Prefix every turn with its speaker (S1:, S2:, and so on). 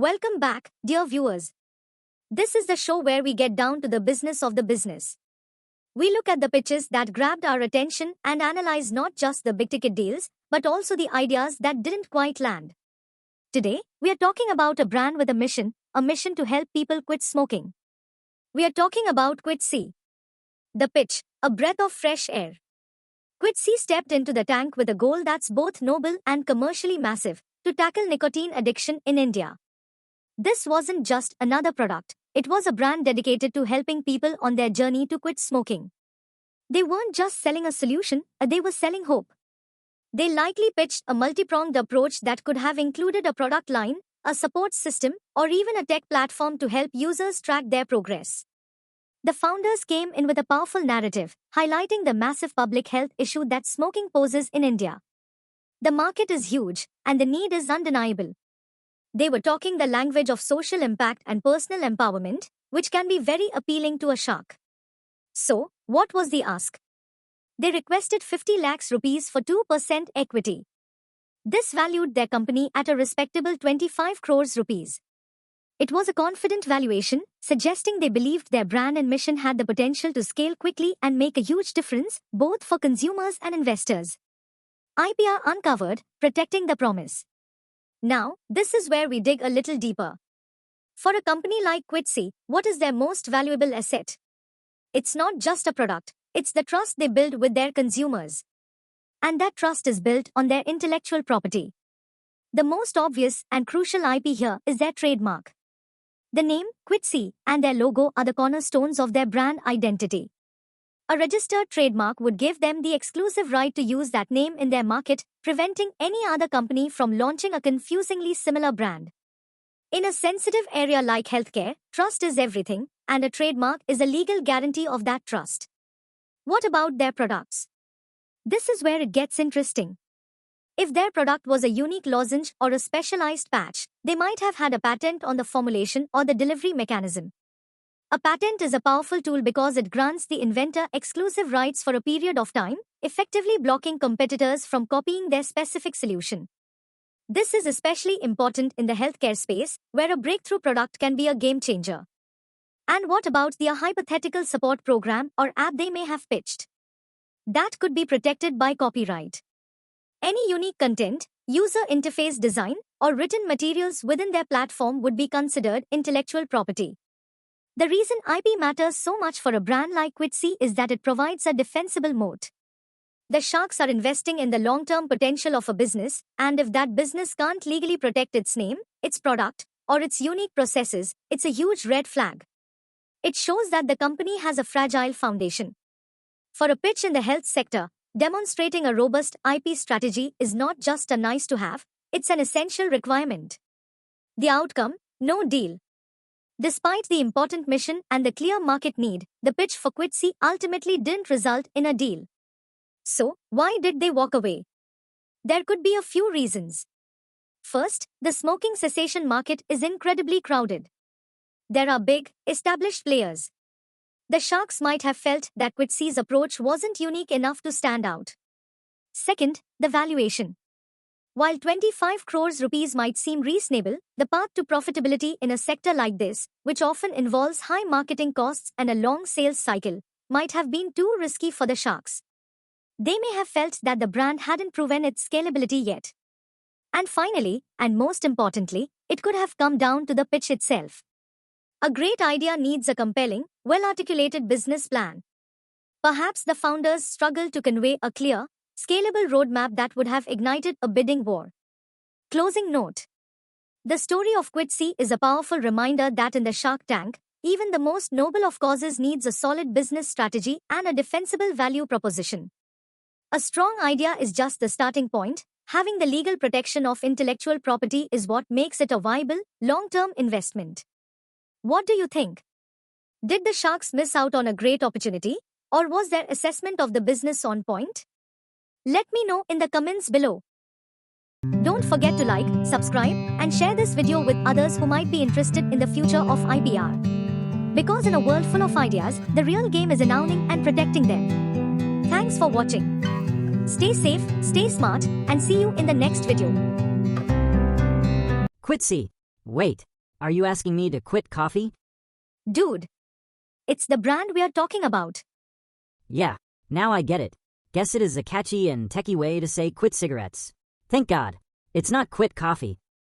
S1: Welcome back, dear viewers. This is the show where we get down to the business of the business. We look at the pitches that grabbed our attention and analyze not just the big-ticket deals, but also the ideas that didn't quite land. Today, we are talking about a brand with a mission to help people quit smoking. We are talking about QuitC. The pitch, a breath of fresh air. QuitC stepped into the tank with a goal that's both noble and commercially massive, to tackle nicotine addiction in India. This wasn't just another product, it was a brand dedicated to helping people on their journey to quit smoking. They weren't just selling a solution, they were selling hope. They likely pitched a multi-pronged approach that could have included a product line, a support system, or even a tech platform to help users track their progress. The founders came in with a powerful narrative, highlighting the massive public health issue that smoking poses in India. The market is huge, and the need is undeniable. They were talking the language of social impact and personal empowerment, which can be very appealing to a shark. So, what was the ask? They requested 50 lakhs rupees for 2% equity. This valued their company at a respectable 25 crores rupees. It was a confident valuation, suggesting they believed their brand and mission had the potential to scale quickly and make a huge difference, both for consumers and investors. IPR uncovered, protecting the promise. Now, this is where we dig a little deeper. For a company like QuitC, what is their most valuable asset? It's not just a product, it's the trust they build with their consumers. And that trust is built on their intellectual property. The most obvious and crucial IP here is their trademark. The name, QuitC, and their logo are the cornerstones of their brand identity. A registered trademark would give them the exclusive right to use that name in their market, preventing any other company from launching a confusingly similar brand. In a sensitive area like healthcare, trust is everything, and a trademark is a legal guarantee of that trust. What about their products? This is where it gets interesting. If their product was a unique lozenge or a specialized patch, they might have had a patent on the formulation or the delivery mechanism. A patent is a powerful tool because it grants the inventor exclusive rights for a period of time, effectively blocking competitors from copying their specific solution. This is especially important in the healthcare space, where a breakthrough product can be a game changer. And what about the hypothetical support program or app they may have pitched? That could be protected by copyright. Any unique content, user interface design, or written materials within their platform would be considered intellectual property. The reason IP matters so much for a brand like QuitC is that it provides a defensible moat. The sharks are investing in the long-term potential of a business, and if that business can't legally protect its name, its product, or its unique processes, it's a huge red flag. It shows that the company has a fragile foundation. For a pitch in the health sector, demonstrating a robust IP strategy is not just a nice-to-have, it's an essential requirement. The outcome? No deal. Despite the important mission and the clear market need, the pitch for QuitC ultimately didn't result in a deal. So, why did they walk away? There could be a few reasons. First, the smoking cessation market is incredibly crowded. There are big, established players. The sharks might have felt that QuitC's approach wasn't unique enough to stand out. Second, the valuation. While 25 crores rupees might seem reasonable, the path to profitability in a sector like this, which often involves high marketing costs and a long sales cycle, might have been too risky for the sharks. They may have felt that the brand hadn't proven its scalability yet. And finally, and most importantly, it could have come down to the pitch itself. A great idea needs a compelling, well-articulated business plan. Perhaps the founders struggled to convey a clear, scalable roadmap that would have ignited a bidding war. Closing note. The story of QuitC is a powerful reminder that in the shark tank, even the most noble of causes needs a solid business strategy and a defensible value proposition. A strong idea is just the starting point. Having the legal protection of intellectual property is what makes it a viable, long-term investment. What do you think? Did the sharks miss out on a great opportunity, or was their assessment of the business on point? Let me know in the comments below. Don't forget to like, subscribe, and share this video with others who might be interested in the future of IPR. Because in a world full of ideas, the real game is in owning and protecting them. Thanks for watching. Stay safe, stay smart, and see you in the next video.
S2: QuitC. Wait. Are you asking me to quit coffee?
S1: Dude, it's the brand we are talking about.
S2: Yeah, now I get it. Guess it is a catchy and techy way to say quit cigarettes. Thank God. It's not quit coffee.